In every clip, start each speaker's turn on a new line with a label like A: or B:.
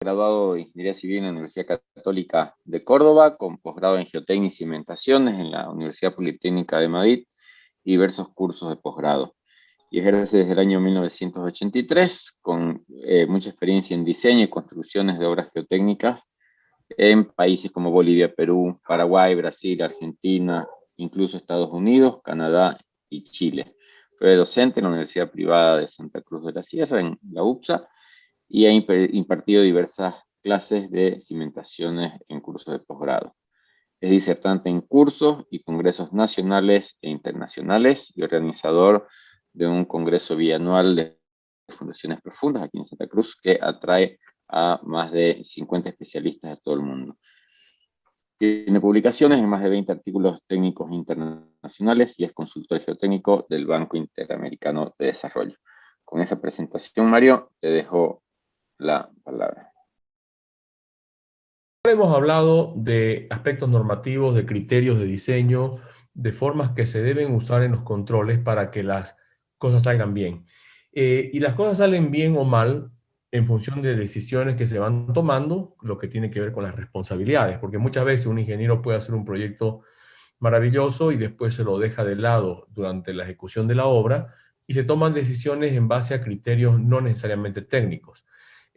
A: graduado de Ingeniería Civil en la Universidad Católica de Córdoba, con posgrado en Geotecnia y Cimentaciones en la Universidad Politécnica de Madrid y diversos cursos de posgrado. Y ejerce desde el año 1983, con mucha experiencia en diseño y construcciones de obras geotécnicas en países como Bolivia, Perú, Paraguay, Brasil, Argentina, incluso Estados Unidos, Canadá y Chile. Fue docente en la Universidad Privada de Santa Cruz de la Sierra, en la UPSA, y ha impartido diversas clases de cimentaciones en cursos de posgrado. Es disertante en cursos y congresos nacionales e internacionales y organizador de un congreso bianual de fundaciones profundas aquí en Santa Cruz que atrae a más de 50 especialistas de todo el mundo. Tiene publicaciones en más de 20 artículos técnicos internacionales y es consultor geotécnico del Banco Interamericano de Desarrollo. Con esa presentación, Mario, te dejo la palabra.
B: Hemos hablado de aspectos normativos, de criterios de diseño, de formas que se deben usar en los controles para que las cosas salgan bien. Y las cosas salen bien o mal en función de decisiones que se van tomando, lo que tiene que ver con las responsabilidades, porque muchas veces un ingeniero puede hacer un proyecto maravilloso y después se lo deja de lado durante la ejecución de la obra y se toman decisiones en base a criterios no necesariamente técnicos.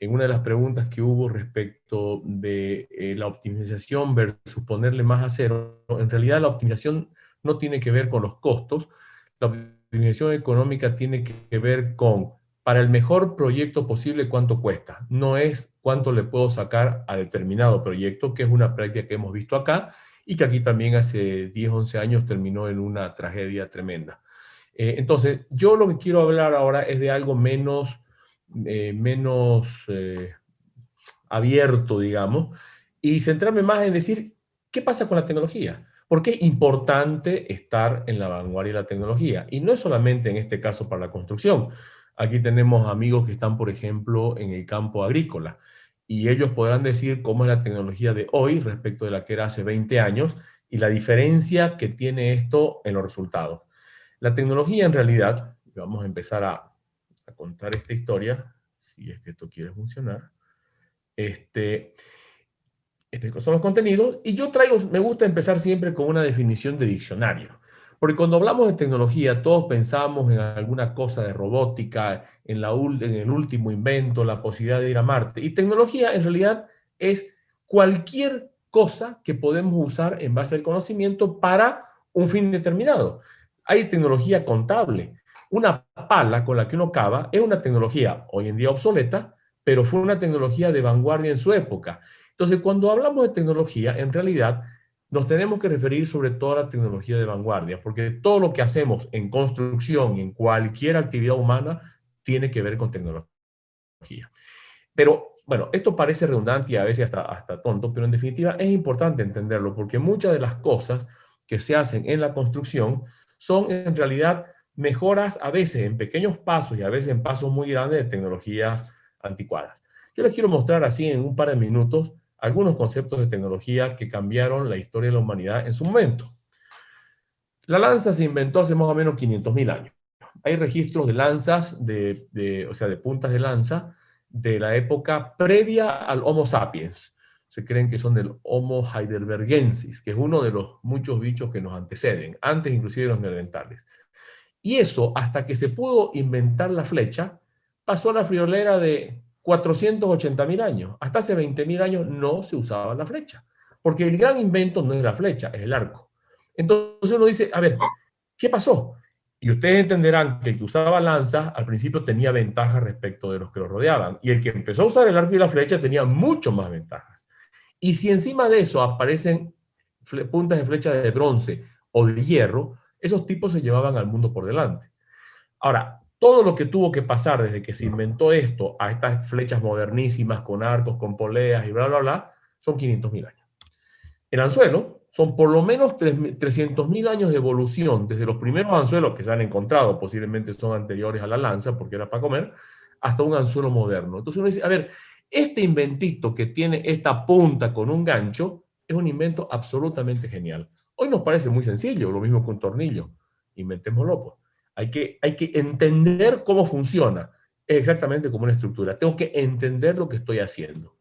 B: En una de las preguntas que hubo respecto de la optimización versus ponerle más acero, en realidad la optimización no tiene que ver con los costos, la optimización económica tiene que ver con, para el mejor proyecto posible, cuánto cuesta. No es cuánto le puedo sacar a determinado proyecto, que es una práctica que hemos visto acá, y que aquí también hace 10, 11 años terminó en una tragedia tremenda. Entonces, yo lo que quiero hablar ahora es de algo menos abierto, digamos, y centrarme más en decir, ¿qué pasa con la tecnología? ¿Por qué es importante estar en la vanguardia de la tecnología? Y no es solamente en este caso para la construcción. Aquí tenemos amigos que están, por ejemplo, en el campo agrícola, y ellos podrán decir cómo es la tecnología de hoy respecto de la que era hace 20 años y la diferencia que tiene esto en los resultados. La tecnología en realidad, vamos a empezar a contar esta historia, si es que esto quiere funcionar. Estos son los contenidos, y yo me gusta empezar siempre con una definición de diccionario, porque cuando hablamos de tecnología todos pensamos en alguna cosa de robótica, en el último invento, la posibilidad de ir a Marte, y tecnología en realidad es cualquier cosa que podemos usar en base al conocimiento para un fin determinado. Hay tecnología contable. Una pala con la que uno cava es una tecnología hoy en día obsoleta, pero fue una tecnología de vanguardia en su época. Entonces, cuando hablamos de tecnología, en realidad nos tenemos que referir sobre todo a la tecnología de vanguardia, porque todo lo que hacemos en construcción y en cualquier actividad humana tiene que ver con tecnología. Pero, bueno, esto parece redundante y a veces hasta tonto, pero en definitiva es importante entenderlo, porque muchas de las cosas que se hacen en la construcción son en realidad mejoras a veces en pequeños pasos y a veces en pasos muy grandes de tecnologías anticuadas. Yo les quiero mostrar así en un par de minutos algunos conceptos de tecnología que cambiaron la historia de la humanidad en su momento. La lanza se inventó hace más o menos 500.000 años. Hay registros de lanzas, o sea, de puntas de lanza, de la época previa al Homo sapiens. Se creen que son del Homo heidelbergensis, que es uno de los muchos bichos que nos anteceden, antes inclusive de los neandertales. Y eso, hasta que se pudo inventar la flecha, pasó a la friolera de 480.000 años. Hasta hace 20.000 años no se usaba la flecha, porque el gran invento no es la flecha, es el arco. Entonces uno dice, a ver, ¿qué pasó? Y ustedes entenderán que el que usaba lanzas al principio tenía ventajas respecto de los que lo rodeaban, y el que empezó a usar el arco y la flecha tenía mucho más ventajas. Y si encima de eso aparecen puntas de flecha de bronce o de hierro, esos tipos se llevaban al mundo por delante. Ahora, todo lo que tuvo que pasar desde que se inventó esto a estas flechas modernísimas con arcos, con poleas y bla, bla, bla, son 500.000 años. El anzuelo son por lo menos 300.000 años de evolución, desde los primeros anzuelos que se han encontrado, posiblemente son anteriores a la lanza porque era para comer, hasta un anzuelo moderno. Entonces uno dice, a ver, este inventito que tiene esta punta con un gancho es un invento absolutamente genial. Hoy nos parece muy sencillo, lo mismo que un tornillo. Inventémoslo, pues. Hay que entender cómo funciona. Es exactamente como una estructura. Tengo que entender lo que estoy haciendo.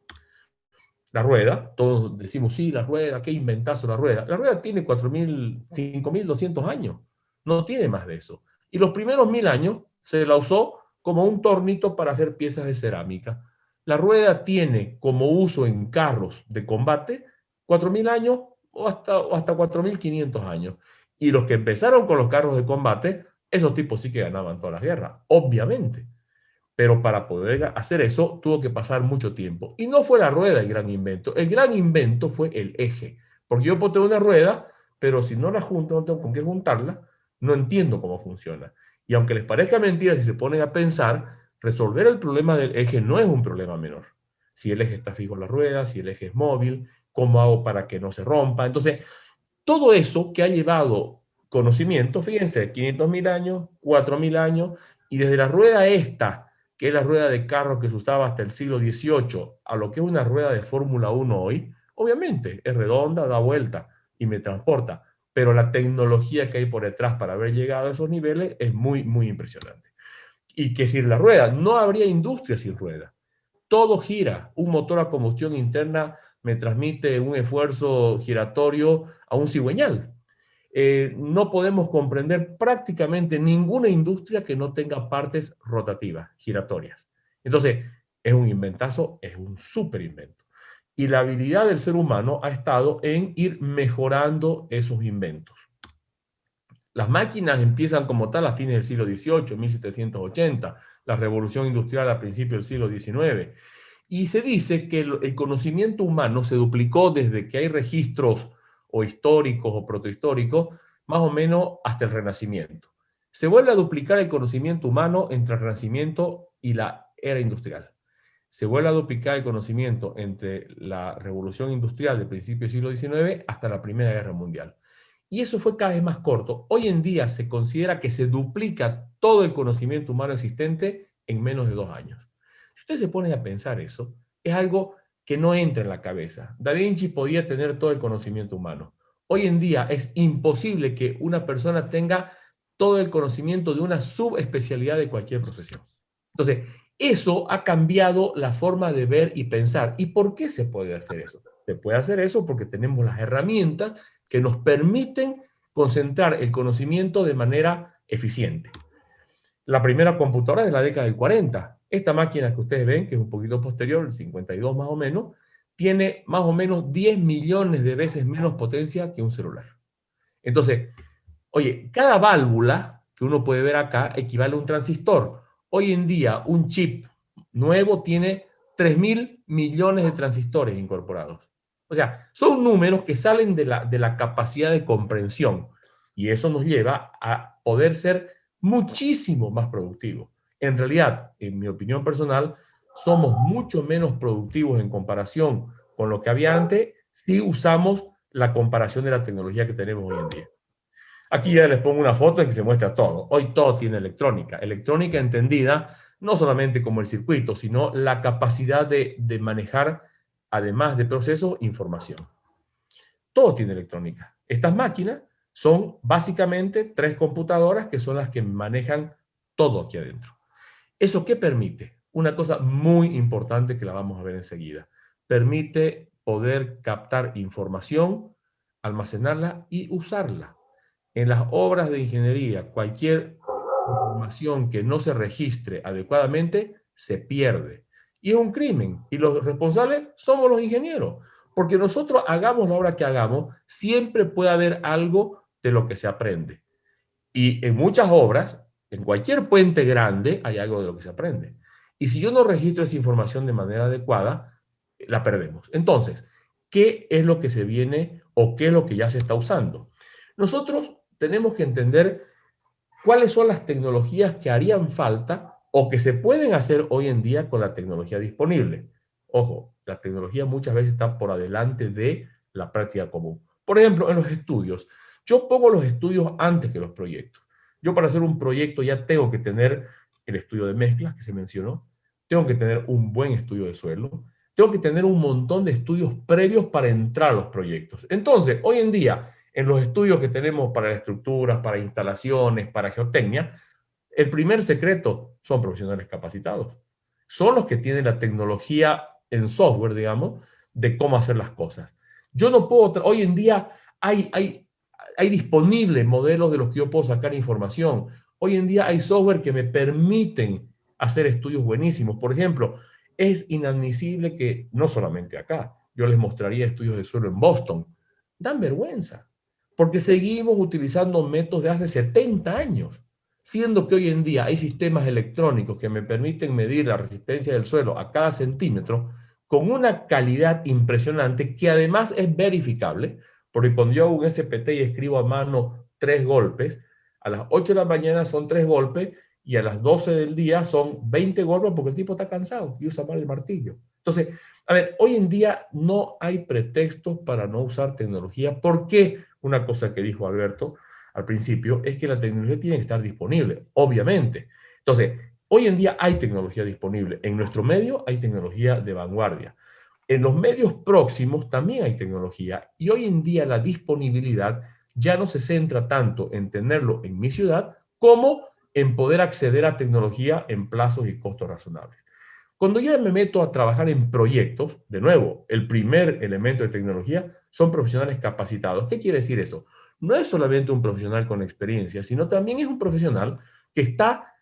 B: La rueda, todos decimos, sí, la rueda, qué inventazo la rueda. La rueda tiene 4.000, 5.200 años, no tiene más de eso. Y los primeros 1.000 años se la usó como un tornito para hacer piezas de cerámica. La rueda tiene como uso en carros de combate 4.000 años o hasta 4.500 años. Y los que empezaron con los carros de combate, esos tipos sí que ganaban todas las guerras, obviamente. Pero para poder hacer eso tuvo que pasar mucho tiempo. Y no fue la rueda el gran invento. El gran invento fue el eje. Porque yo puedo tener una rueda, pero si no la junto, no tengo con qué juntarla, no entiendo cómo funciona. Y aunque les parezca mentira, si se ponen a pensar, resolver el problema del eje no es un problema menor. Si el eje está fijo en la rueda, si el eje es móvil, cómo hago para que no se rompa. Entonces, todo eso que ha llevado conocimiento, fíjense, 500.000 años, 4.000 años, y desde la rueda esta, que es la rueda de carro que se usaba hasta el siglo XVIII, a lo que es una rueda de Fórmula 1 hoy, obviamente es redonda, da vuelta y me transporta, pero la tecnología que hay por detrás para haber llegado a esos niveles es muy, muy impresionante. Y que sin la rueda, no habría industria sin rueda. Todo gira. Un motor a combustión interna me transmite un esfuerzo giratorio a un cigüeñal. No podemos comprender prácticamente ninguna industria que no tenga partes rotativas, giratorias. Entonces, es un inventazo, es un súper invento. Y la habilidad del ser humano ha estado en ir mejorando esos inventos. Las máquinas empiezan como tal a fines del siglo XVIII, 1780, la revolución industrial a principios del siglo XIX. Y se dice que el conocimiento humano se duplicó desde que hay registros o históricos o protohistóricos, más o menos hasta el Renacimiento. Se vuelve a duplicar el conocimiento humano entre el Renacimiento y la era industrial. Se vuelve a duplicar el conocimiento entre la revolución industrial del principio del siglo XIX hasta la Primera Guerra Mundial. Y eso fue cada vez más corto. Hoy en día se considera que se duplica todo el conocimiento humano existente en menos de 2 años. Si ustedes se ponen a pensar eso, es algo que no entra en la cabeza. Da Vinci podía tener todo el conocimiento humano. Hoy en día es imposible que una persona tenga todo el conocimiento de una subespecialidad de cualquier profesión. Entonces, eso ha cambiado la forma de ver y pensar. ¿Y por qué se puede hacer eso? Se puede hacer eso porque tenemos las herramientas que nos permiten concentrar el conocimiento de manera eficiente. La primera computadora es de la década del 40. Esta máquina que ustedes ven, que es un poquito posterior, el 52 más o menos, tiene más o menos 10 millones de veces menos potencia que un celular. Entonces, oye, cada válvula que uno puede ver acá equivale a un transistor. Hoy en día, un chip nuevo tiene 3.000 millones de transistores incorporados. O sea, son números que salen de la capacidad de comprensión y eso nos lleva a poder ser muchísimo más productivos. En realidad, en mi opinión personal, somos mucho menos productivos en comparación con lo que había antes si usamos la comparación de la tecnología que tenemos hoy en día. Aquí ya les pongo una foto en que se muestra todo. Hoy todo tiene electrónica. Electrónica entendida no solamente como el circuito, sino la capacidad de manejar, además de procesos, información. Todo tiene electrónica. Estas máquinas son básicamente 3 computadoras que son las que manejan todo aquí adentro. ¿Eso qué permite? Una cosa muy importante que la vamos a ver enseguida. Permite poder captar información, almacenarla y usarla. En las obras de ingeniería, cualquier información que no se registre adecuadamente se pierde. Y es un crimen. Y los responsables somos los ingenieros. Porque nosotros hagamos la obra que hagamos, siempre puede haber algo de lo que se aprende. Y en muchas obras, en cualquier puente grande, hay algo de lo que se aprende. Y si yo no registro esa información de manera adecuada, la perdemos. Entonces, ¿qué es lo que se viene o qué es lo que ya se está usando? Nosotros tenemos que entender cuáles son las tecnologías que harían falta o que se pueden hacer hoy en día con la tecnología disponible. Ojo, la tecnología muchas veces está por adelante de la práctica común. Por ejemplo, en los estudios. Yo pongo los estudios antes que los proyectos. Yo para hacer un proyecto ya tengo que tener el estudio de mezclas que se mencionó, tengo que tener un buen estudio de suelo, tengo que tener un montón de estudios previos para entrar a los proyectos. Entonces, hoy en día, en los estudios que tenemos para estructuras, para instalaciones, para geotecnia, el primer secreto son profesionales capacitados. Son los que tienen la tecnología en software, digamos, de cómo hacer las cosas. Yo no puedo, hoy en día hay disponibles modelos de los que yo puedo sacar información. Hoy en día hay software que me permiten hacer estudios buenísimos. Por ejemplo, es inadmisible que, no solamente acá, yo les mostraría estudios de suelo en Boston, dan vergüenza, porque seguimos utilizando métodos de hace 70 años, siendo que hoy en día hay sistemas electrónicos que me permiten medir la resistencia del suelo a cada centímetro con una calidad impresionante que además es verificable, porque cuando yo hago un SPT y escribo a mano 3 golpes, a las 8 de la mañana son 3 golpes y a las 12 del día son 20 golpes porque el tipo está cansado y usa mal el martillo. Entonces, a ver, hoy en día no hay pretextos para no usar tecnología. ¿Por qué? Una cosa que dijo Alberto al principio es que la tecnología tiene que estar disponible, obviamente. Entonces, hoy en día hay tecnología disponible. En nuestro medio hay tecnología de vanguardia. En los medios próximos también hay tecnología y hoy en día la disponibilidad ya no se centra tanto en tenerlo en mi ciudad como en poder acceder a tecnología en plazos y costos razonables. Cuando yo me meto a trabajar en proyectos, de nuevo, el primer elemento de tecnología son profesionales capacitados. ¿Qué quiere decir eso? No es solamente un profesional con experiencia, sino también es un profesional que está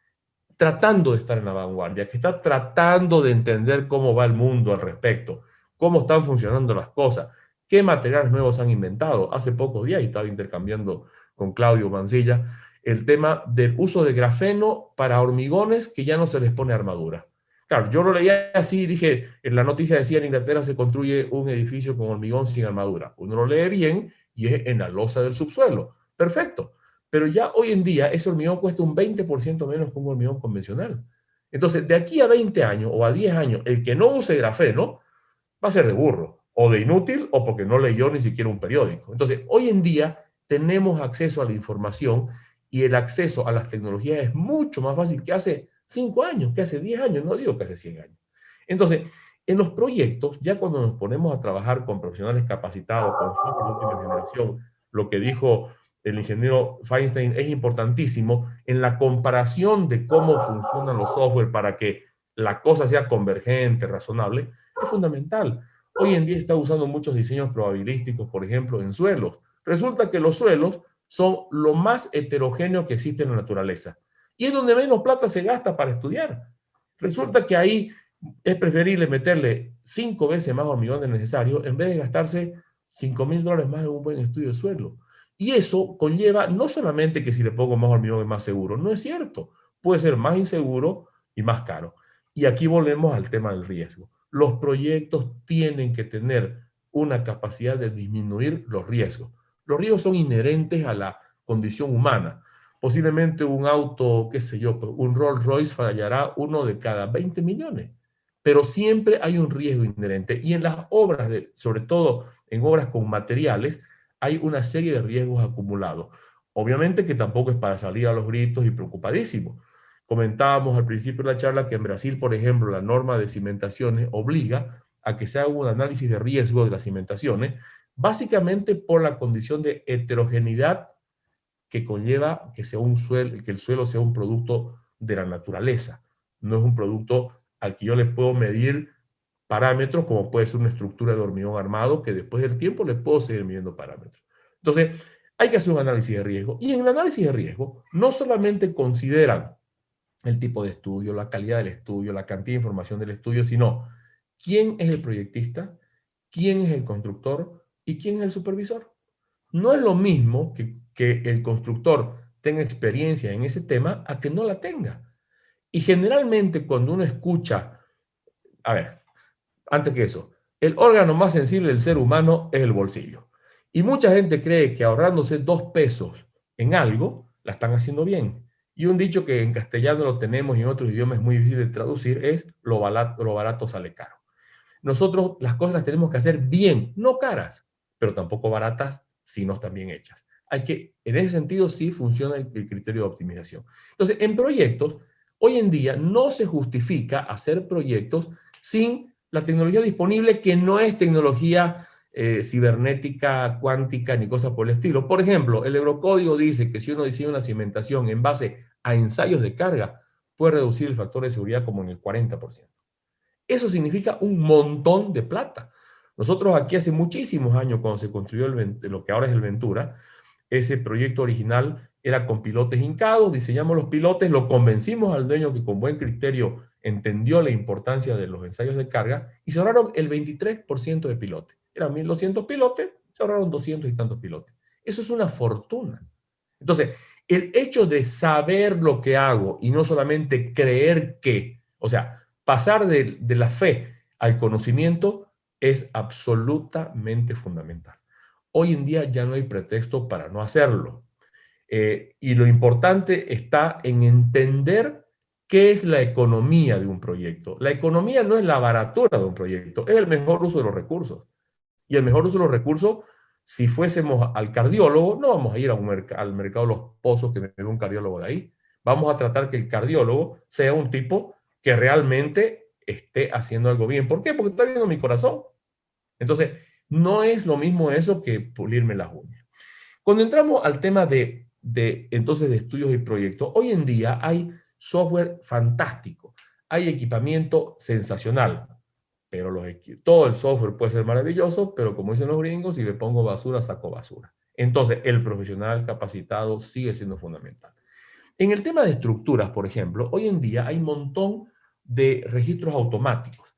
B: tratando de estar en la vanguardia, que está tratando de entender cómo va el mundo al respecto, cómo están funcionando las cosas, qué materiales nuevos han inventado. Hace pocos días estaba intercambiando con Claudio Mancilla el tema del uso de grafeno para hormigones que ya no se les pone armadura. Claro, yo lo leía así y dije, en la noticia decía en Inglaterra se construye un edificio con hormigón sin armadura. Uno lo lee bien y es en la losa del subsuelo. Perfecto. Pero ya hoy en día ese hormigón cuesta un 20% menos que un hormigón convencional. Entonces, de aquí a 20 años o a 10 años, el que no use grafeno va a ser de burro, o de inútil, o porque no leyó ni siquiera un periódico. Entonces, hoy en día tenemos acceso a la información y el acceso a las tecnologías es mucho más fácil que hace 5 años, que hace 10 años, no digo que hace 100 años. Entonces, en los proyectos, ya cuando nos ponemos a trabajar con profesionales capacitados, con software de última generación, lo que dijo el ingeniero Feinstein es importantísimo en la comparación de cómo funcionan los software para que la cosa sea convergente, razonable, es fundamental. Hoy en día está usando muchos diseños probabilísticos, por ejemplo, en suelos. Resulta que los suelos son lo más heterogéneo que existe en la naturaleza y es donde menos plata se gasta para estudiar. Resulta que ahí es preferible meterle 5 veces más hormigón de necesario en vez de gastarse $5,000 más en un buen estudio de suelo. Y eso conlleva no solamente que si le pongo más hormigón es más seguro, no es cierto, puede ser más inseguro y más caro. Y aquí volvemos al tema del riesgo. Los proyectos tienen que tener una capacidad de disminuir los riesgos. Los riesgos son inherentes a la condición humana. Posiblemente un auto, qué sé yo, un Rolls Royce fallará uno de cada 20 millones, pero siempre hay un riesgo inherente. Y en las obras, sobre todo en obras con materiales, hay una serie de riesgos acumulados. Obviamente que tampoco es para salir a los gritos y preocupadísimos. Comentábamos al principio de la charla que en Brasil, por ejemplo, la norma de cimentaciones obliga a que se haga un análisis de riesgo de las cimentaciones, básicamente por la condición de heterogeneidad que conlleva que, sea un suelo, que el suelo sea un producto de la naturaleza. No es un producto al que yo le puedo medir parámetros como puede ser una estructura de hormigón armado que después del tiempo le puedo seguir midiendo parámetros. Entonces, hay que hacer un análisis de riesgo. Y en el análisis de riesgo no solamente consideran el tipo de estudio, la calidad del estudio, la cantidad de información del estudio, sino quién es el proyectista, quién es el constructor y quién es el supervisor. No es lo mismo que el constructor tenga experiencia en ese tema a que no la tenga. Y generalmente cuando uno escucha, a ver, antes que eso, el órgano más sensible del ser humano es el bolsillo. Y mucha gente cree que ahorrándose 2 pesos en algo, la están haciendo bien. Y un dicho que en castellano lo tenemos y en otros idiomas es muy difícil de traducir es lo barato sale caro. Nosotros las cosas las tenemos que hacer bien, no caras, pero tampoco baratas si no están bien hechas. Hay que, en ese sentido, sí funciona el criterio de optimización. Entonces, en proyectos, hoy en día no se justifica hacer proyectos sin la tecnología disponible, que no es tecnología cibernética, cuántica, ni cosas por el estilo. Por ejemplo, el Eurocódigo dice que si uno diseña una cimentación en base a ensayos de carga, puede reducir el factor de seguridad como en el 40%. Eso significa un montón de plata, Nosotros aquí hace muchísimos años, cuando se construyó lo que ahora es el Ventura, ese proyecto original era con pilotes hincados, diseñamos los pilotes, lo convencimos al dueño que con buen criterio entendió la importancia de los ensayos de carga y se ahorraron el 23% de pilotes. Eran 1.200 pilotes, se ahorraron 200 y tantos pilotes. Eso es una fortuna. Entonces, el hecho de saber lo que hago y no solamente creer que, o sea, pasar de la fe al conocimiento es absolutamente fundamental. Hoy en día ya no hay pretexto para no hacerlo. Y lo importante está en entender qué es la economía de un proyecto. La economía no es la baratura de un proyecto, es el mejor uso de los recursos. Y el mejor uso de los recursos, si fuésemos al cardiólogo, no vamos a ir al mercado de los pozos que me ve un cardiólogo de ahí. Vamos a tratar que el cardiólogo sea un tipo que realmente esté haciendo algo bien. ¿Por qué? Porque está viendo mi corazón. Entonces, no es lo mismo eso que pulirme las uñas. Cuando entramos al tema entonces de estudios y proyectos, hoy en día hay software fantástico, hay equipamiento sensacional, pero todo el software puede ser maravilloso, pero como dicen los gringos, si le pongo basura, saco basura. Entonces, el profesional capacitado sigue siendo fundamental. En el tema de estructuras, por ejemplo, hoy en día hay un montón de registros automáticos.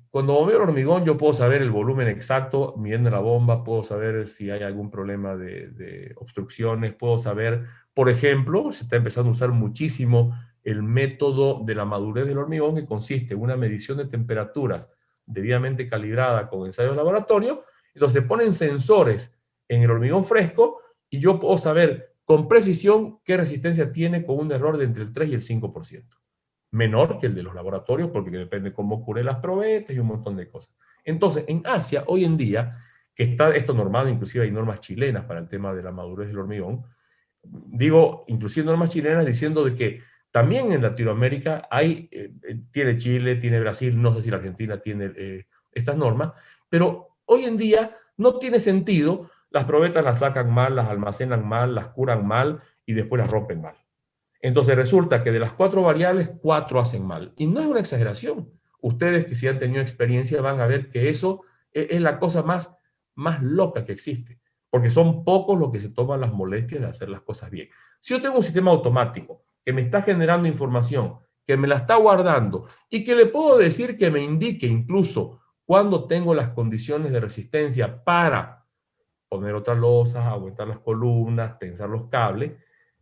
B: Cuando bombeo el hormigón, yo puedo saber el volumen exacto, midiendo la bomba, puedo saber si hay algún problema de obstrucciones, puedo saber, por ejemplo, se está empezando a usar muchísimo el método de la madurez del hormigón, que consiste en una medición de temperaturas debidamente calibrada con ensayos de laboratorio. Entonces se ponen sensores en el hormigón fresco y yo puedo saber con precisión qué resistencia tiene con un error de entre el 3 y el 5%. Menor que el de los laboratorios, porque depende cómo ocurren las probetas y un montón de cosas. Entonces, en Asia, hoy en día, que está esto normado, inclusive hay normas chilenas para el tema de la madurez del hormigón, digo, inclusive normas chilenas diciendo de que también en Latinoamérica hay, tiene Chile, tiene Brasil, no sé si la Argentina tiene estas normas, pero hoy en día no tiene sentido, las probetas las sacan mal, las almacenan mal, las curan mal y después las rompen mal. Entonces resulta que de las 4 variables, 4 hacen mal. Y no es una exageración. Ustedes que si han tenido experiencia van a ver que eso es la cosa más loca que existe. Porque son pocos los que se toman las molestias de hacer las cosas bien. Si yo tengo un sistema automático que me está generando información, que me la está guardando y que le puedo decir que me indique incluso cuando tengo las condiciones de resistencia para poner otras losas, aumentar las columnas, tensar los cables,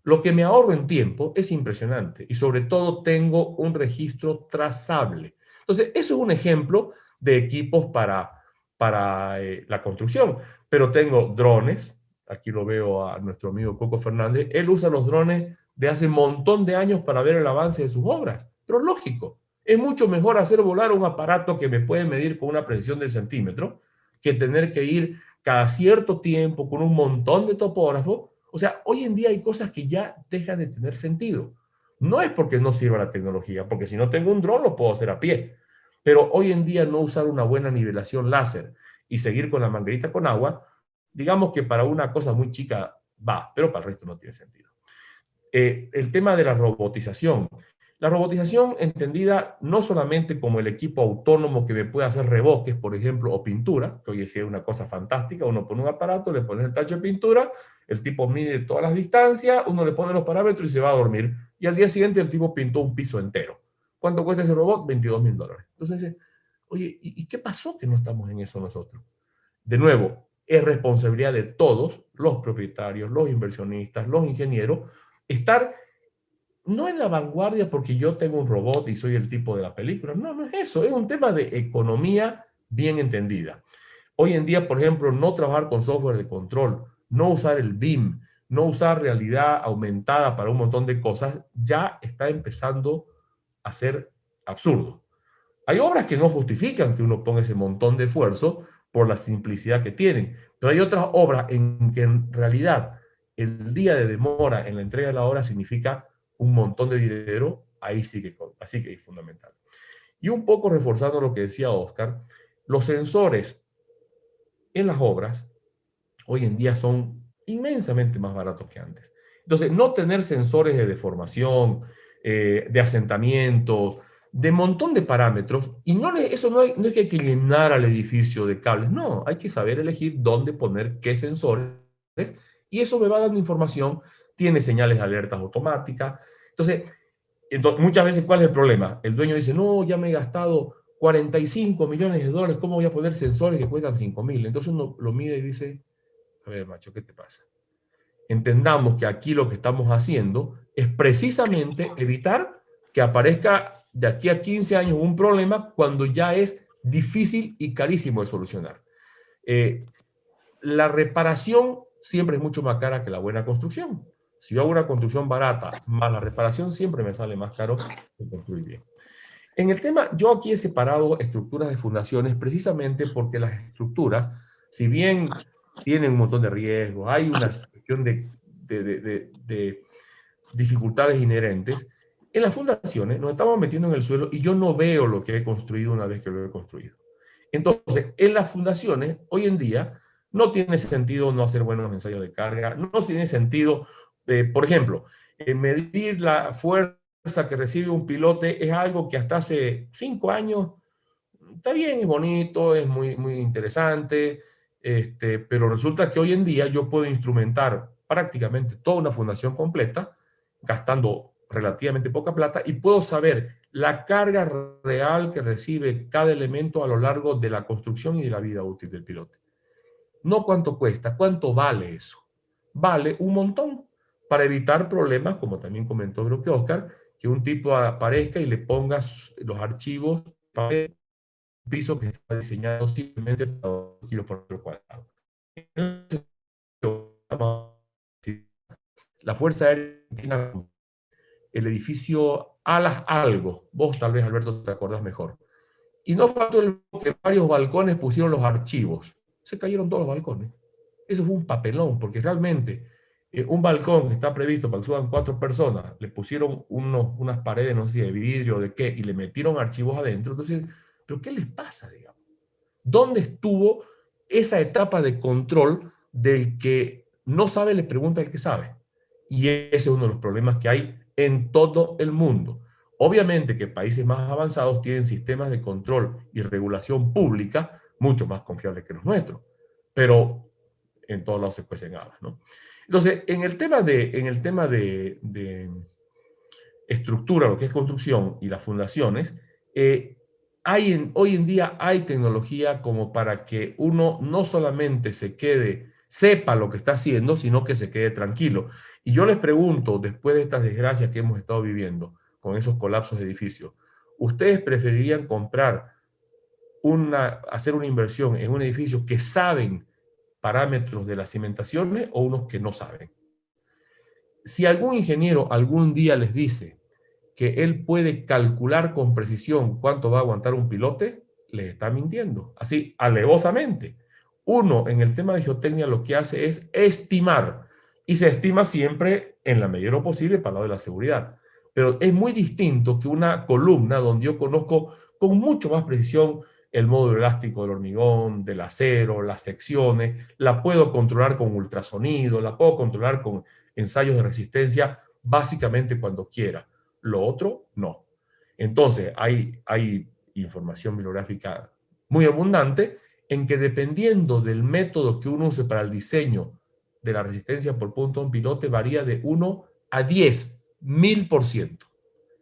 B: lo que me ahorro en tiempo es impresionante y sobre todo tengo un registro trazable. Entonces, eso es un ejemplo de equipos para la construcción, pero tengo drones, aquí lo veo a nuestro amigo Coco Fernández, él usa los drones de hace un montón de años para ver el avance de sus obras, pero lógico, es mucho mejor hacer volar un aparato que me puede medir con una precisión del centímetro que tener que ir cada cierto tiempo con un montón de topógrafos. O sea, hoy en día hay cosas que ya dejan de tener sentido. No es porque no sirva la tecnología, porque si no tengo un dron lo puedo hacer a pie. Pero hoy en día no usar una buena nivelación láser y seguir con la manguerita con agua, digamos que para una cosa muy chica va, pero para el resto no tiene sentido. El tema de la robotización. La robotización entendida no solamente como el equipo autónomo que me puede hacer reboques, por ejemplo, o pintura, que hoy es una cosa fantástica, uno pone un aparato, le pone el tacho de pintura, el tipo mide todas las distancias, uno le pone los parámetros y se va a dormir, y al día siguiente el tipo pintó un piso entero. ¿Cuánto cuesta ese robot? $22.000. Entonces, oye, ¿y qué pasó que no estamos en eso nosotros? De nuevo, es responsabilidad de todos, los propietarios, los inversionistas, los ingenieros, estar no en la vanguardia porque yo tengo un robot y soy el tipo de la película. No, no es eso. Es un tema de economía bien entendida. Hoy en día, por ejemplo, no trabajar con software de control, no usar el BIM, no usar realidad aumentada para un montón de cosas, ya está empezando a ser absurdo. Hay obras que no justifican que uno ponga ese montón de esfuerzo por la simplicidad que tienen, pero hay otras obras en que en realidad el día de demora en la entrega de la obra significa un montón de dinero, así que es fundamental. Y un poco reforzando lo que decía Oscar, los sensores en las obras hoy en día son inmensamente más baratos que antes. Entonces, no tener sensores de deformación, de asentamientos, de montón de parámetros, y eso no es que hay que llenar al edificio de cables, no, hay que saber elegir dónde poner qué sensores, y eso me va dando información, tiene señales de alertas automáticas. Entonces, muchas veces, ¿cuál es el problema? El dueño dice, no, ya me he gastado 45 millones de dólares, ¿cómo voy a poner sensores que cuestan 5.000? Entonces uno lo mira y dice, a ver, macho, ¿qué te pasa? Entendamos que aquí lo que estamos haciendo es precisamente evitar que aparezca de aquí a 15 años un problema cuando ya es difícil y carísimo de solucionar. La reparación siempre es mucho más cara que la buena construcción. Si yo hago una construcción barata más la reparación, siempre me sale más caro que construir bien. En el tema, yo aquí he separado estructuras de fundaciones precisamente porque las estructuras, si bien tienen un montón de riesgos, hay una cuestión de dificultades inherentes, en las fundaciones nos estamos metiendo en el suelo y yo no veo lo que he construido una vez que lo he construido. Entonces, en las fundaciones, hoy en día, no tiene sentido no hacer buenos ensayos de carga, no tiene sentido, por ejemplo, medir la fuerza que recibe un pilote es algo que hasta hace 5 años está bien, es bonito, es muy, muy interesante, pero resulta que hoy en día yo puedo instrumentar prácticamente toda una fundación completa gastando relativamente poca plata y puedo saber la carga real que recibe cada elemento a lo largo de la construcción y de la vida útil del pilote. No cuánto cuesta, cuánto vale eso. Vale un montón para evitar problemas, como también comentó creo que Oscar, que un tipo aparezca y le pongas los archivos para el piso que está diseñado simplemente para 2 kilos por metro cuadrado. La Fuerza Aérea tiene el edificio Alas Algo. Vos tal vez, Alberto, te acordás mejor. Y no faltó que varios balcones pusieron los archivos. Se cayeron todos los balcones. Eso fue un papelón, porque realmente un balcón que está previsto para que suban 4 personas, le pusieron unas paredes, no sé, de vidrio o de qué, y le metieron archivos adentro. Entonces, ¿pero qué les pasa, digamos? ¿Dónde estuvo esa etapa de control del que no sabe, le pregunta al que sabe? Y ese es uno de los problemas que hay en todo el mundo. Obviamente que países más avanzados tienen sistemas de control y regulación pública mucho más confiables que los nuestros, pero en todos lados se cuecen habas, ¿no? Entonces, en el tema de estructura, lo que es construcción y las fundaciones, hoy en día hay tecnología como para que uno no solamente sepa lo que está haciendo, sino que se quede tranquilo. Y yo les pregunto, después de estas desgracias que hemos estado viviendo, con esos colapsos de edificios, ¿ustedes preferirían hacer una inversión en un edificio que saben parámetros de las cimentaciones o unos que no saben? Si algún ingeniero algún día les dice que él puede calcular con precisión cuánto va a aguantar un pilote, le está mintiendo, así alevosamente. Uno, en el tema de geotecnia, lo que hace es estimar, y se estima siempre en la medida de lo posible para el lado de la seguridad. Pero es muy distinto que una columna donde yo conozco con mucho más precisión el módulo elástico del hormigón, del acero, las secciones, la puedo controlar con ultrasonido, la puedo controlar con ensayos de resistencia, básicamente cuando quiera. Lo otro, no. Entonces, hay información bibliográfica muy abundante en que dependiendo del método que uno use para el diseño de la resistencia por punto de un pilote, varía de 1 a 10.000%.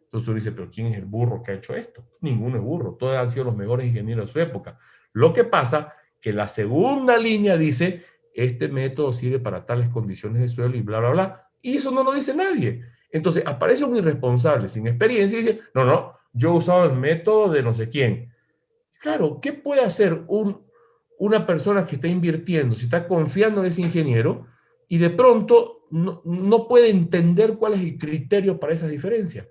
B: Entonces uno dice, pero ¿quién es el burro que ha hecho esto? Ninguno es burro, todos han sido los mejores ingenieros de su época. Lo que pasa que la segunda línea dice, este método sirve para tales condiciones de suelo y bla, bla, bla, y eso no lo dice nadie. Entonces aparece un irresponsable sin experiencia y dice, no, no, yo he usado el método de no sé quién. Claro, ¿qué puede hacer una persona que está invirtiendo, si está confiando en ese ingeniero y de pronto no puede entender cuál es el criterio para esas diferencias?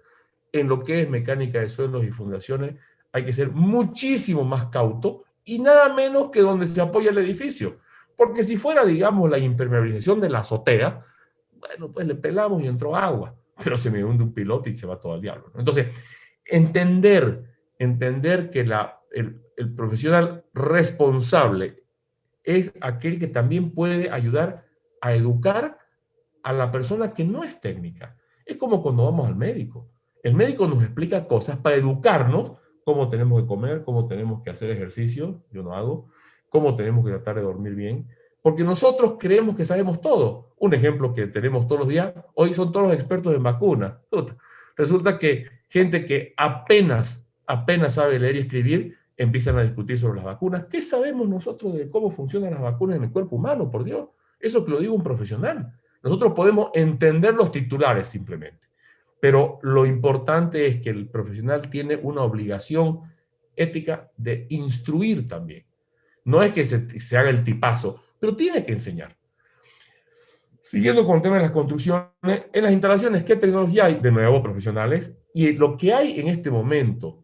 B: En lo que es mecánica de suelos y fundaciones hay que ser muchísimo más cauto y nada menos que donde se apoya el edificio. Porque si fuera, digamos, la impermeabilización de la azotea, bueno, pues le pelamos y entró agua, pero se me hunde un piloto y se va todo al diablo, ¿no? Entonces, entender que el profesional responsable es aquel que también puede ayudar a educar a la persona que no es técnica. Es como cuando vamos al médico. El médico nos explica cosas para educarnos, cómo tenemos que comer, cómo tenemos que hacer ejercicio, yo no hago, cómo tenemos que tratar de dormir bien, porque nosotros creemos que sabemos todo. Un ejemplo que tenemos todos los días, hoy son todos los expertos en vacunas. Resulta que gente que apenas sabe leer y escribir, empiezan a discutir sobre las vacunas. ¿Qué sabemos nosotros de cómo funcionan las vacunas en el cuerpo humano, por Dios? Eso que lo digo un profesional. Nosotros podemos entender los titulares simplemente, pero lo importante es que el profesional tiene una obligación ética de instruir también. No es que se haga el tipazo, pero tiene que enseñar. Siguiendo con el tema de las construcciones, en las instalaciones, ¿qué tecnología hay? De nuevo, profesionales. Y lo que hay en este momento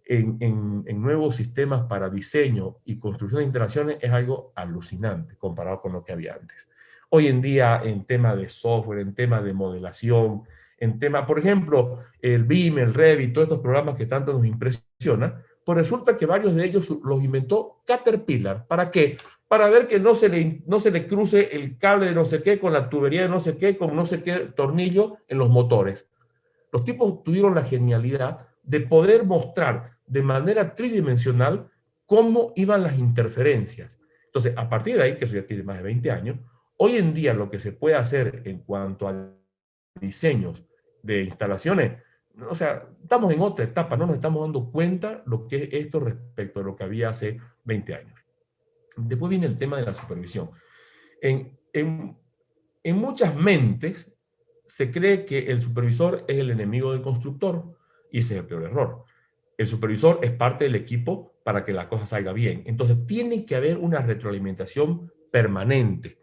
B: en nuevos sistemas para diseño y construcción de instalaciones es algo alucinante comparado con lo que había antes. Hoy en día, en tema de software, en tema de modelación, en tema, por ejemplo, el BIM, el Revit, todos estos programas que tanto nos impresionan, pues resulta que varios de ellos los inventó Caterpillar. ¿Para qué? Para ver que no se le cruce el cable de no sé qué con la tubería de no sé qué, con no sé qué tornillo en los motores. Los tipos tuvieron la genialidad de poder mostrar de manera tridimensional cómo iban las interferencias. Entonces, a partir de ahí, que eso ya tiene más de 20 años, hoy en día lo que se puede hacer en cuanto a diseños de instalaciones, o sea, estamos en otra etapa, no nos estamos dando cuenta lo que es esto respecto a lo que había hace 20 años. Después viene el tema de la supervisión. En muchas mentes se cree que el supervisor es el enemigo del constructor, y ese es el peor error. El supervisor es parte del equipo para que la cosa salga bien. Entonces tiene que haber una retroalimentación permanente.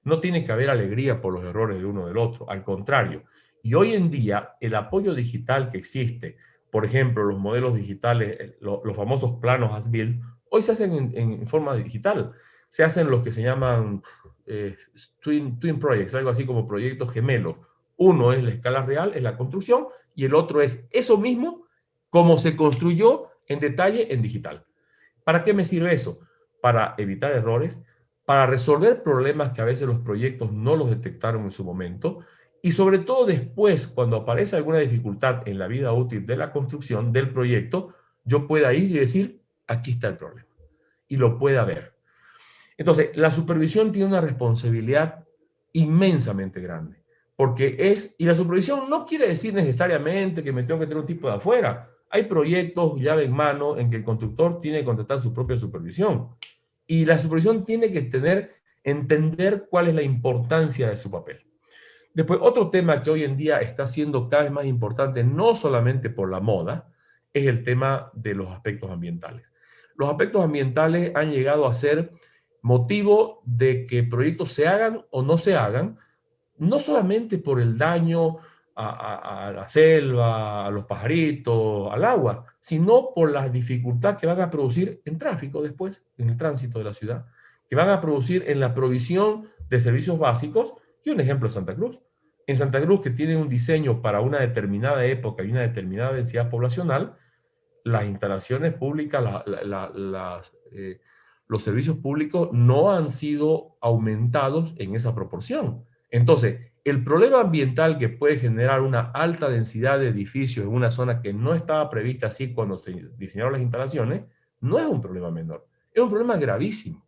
B: No tiene que haber alegría por los errores de uno del otro, al contrario. Y hoy en día el apoyo digital que existe, por ejemplo, los modelos digitales, los famosos planos as-built, hoy se hacen en forma digital. Se hacen los que se llaman twin projects, algo así como proyectos gemelos. Uno es la escala real, es la construcción, y el otro es eso mismo, como se construyó en detalle en digital. ¿Para qué me sirve eso? Para evitar errores, para resolver problemas que a veces los proyectos no los detectaron en su momento, y sobre todo después, cuando aparece alguna dificultad en la vida útil de la construcción del proyecto, yo pueda ir y decir, aquí está el problema, y lo pueda ver. Entonces, la supervisión tiene una responsabilidad inmensamente grande, y la supervisión no quiere decir necesariamente que me tengo que tener un tipo de afuera. Hay proyectos llave en mano en que el constructor tiene que contratar su propia supervisión. Y la supervisión tiene que entender cuál es la importancia de su papel. Después, otro tema que hoy en día está siendo cada vez más importante, no solamente por la moda, es el tema de los aspectos ambientales. Los aspectos ambientales han llegado a ser motivo de que proyectos se hagan o no se hagan, no solamente por el daño a la selva, a los pajaritos, al agua, sino por la dificultad que van a producir en tráfico después, en el tránsito de la ciudad, que van a producir en la provisión de servicios básicos. Y un ejemplo es Santa Cruz. En Santa Cruz, que tiene un diseño para una determinada época y una determinada densidad poblacional, las instalaciones públicas, los servicios públicos no han sido aumentados en esa proporción. Entonces, el problema ambiental que puede generar una alta densidad de edificios en una zona que no estaba prevista así cuando se diseñaron las instalaciones, no es un problema menor, es un problema gravísimo.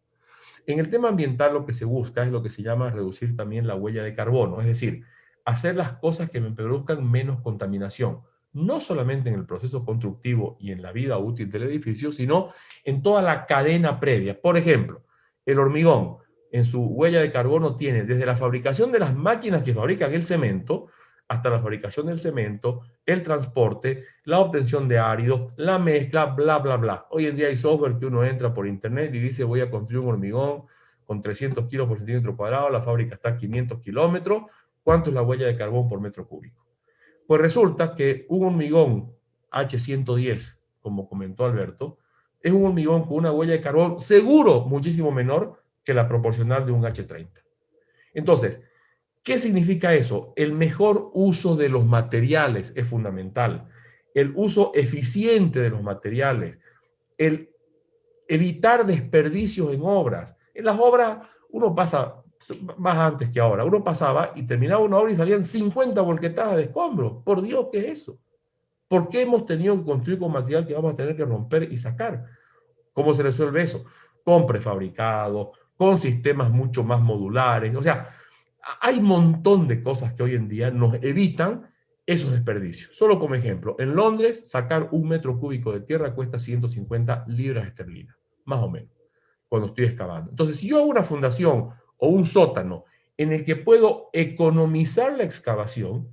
B: En el tema ambiental lo que se busca es lo que se llama reducir también la huella de carbono, es decir, hacer las cosas que me produzcan menos contaminación, no solamente en el proceso constructivo y en la vida útil del edificio, sino en toda la cadena previa. Por ejemplo, el hormigón en su huella de carbono tiene desde la fabricación de las máquinas que fabrican el cemento hasta la fabricación del cemento, el transporte, la obtención de áridos, la mezcla, bla, bla, bla. Hoy en día hay software que uno entra por internet y dice voy a construir un hormigón con 300 kilos por centímetro cuadrado, la fábrica está a 500 kilómetros, ¿cuánto es la huella de carbón por metro cúbico? Pues resulta que un hormigón H110, como comentó Alberto, es un hormigón con una huella de carbón seguro muchísimo menor que la proporcional de un H30. Entonces, ¿qué significa eso? El mejor uso de los materiales es fundamental. El uso eficiente de los materiales. El evitar desperdicios en obras. En las obras uno pasa, más antes que ahora, uno pasaba y terminaba una obra y salían 50 volquetadas de escombros. Por Dios, ¿qué es eso? ¿Por qué hemos tenido que construir con material que vamos a tener que romper y sacar? ¿Cómo se resuelve eso? Con prefabricado, con sistemas mucho más modulares. O sea, hay un montón de cosas que hoy en día nos evitan esos desperdicios. Solo como ejemplo, en Londres sacar 1 metro cúbico de tierra cuesta 150 libras esterlinas, más o menos, cuando estoy excavando. Entonces, si yo hago una fundación o un sótano en el que puedo economizar la excavación,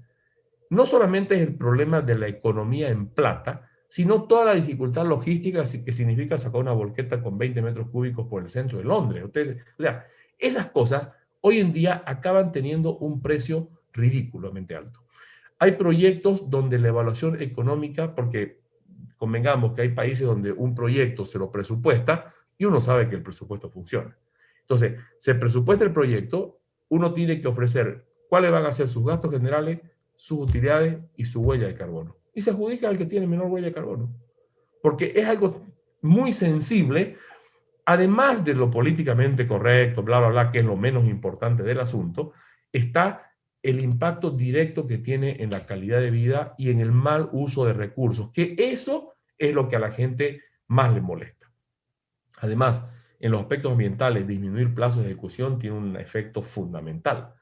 B: no solamente es el problema de la economía en plata, sino toda la dificultad logística que significa sacar una volqueta con 20 metros cúbicos por el centro de Londres. Ustedes, o sea, esas cosas hoy en día acaban teniendo un precio ridículamente alto. Hay proyectos donde la evaluación económica, porque convengamos que hay países donde un proyecto se lo presupuesta y uno sabe que el presupuesto funciona. Entonces, se presupuesta el proyecto, uno tiene que ofrecer cuáles van a ser sus gastos generales, sus utilidades y su huella de carbono. Y se adjudica al que tiene menor huella de carbono. Porque es algo muy sensible, además de lo políticamente correcto, bla, bla, bla, que es lo menos importante del asunto, está el impacto directo que tiene en la calidad de vida y en el mal uso de recursos, que eso es lo que a la gente más le molesta. Además, en los aspectos ambientales, disminuir plazos de ejecución tiene un efecto fundamental.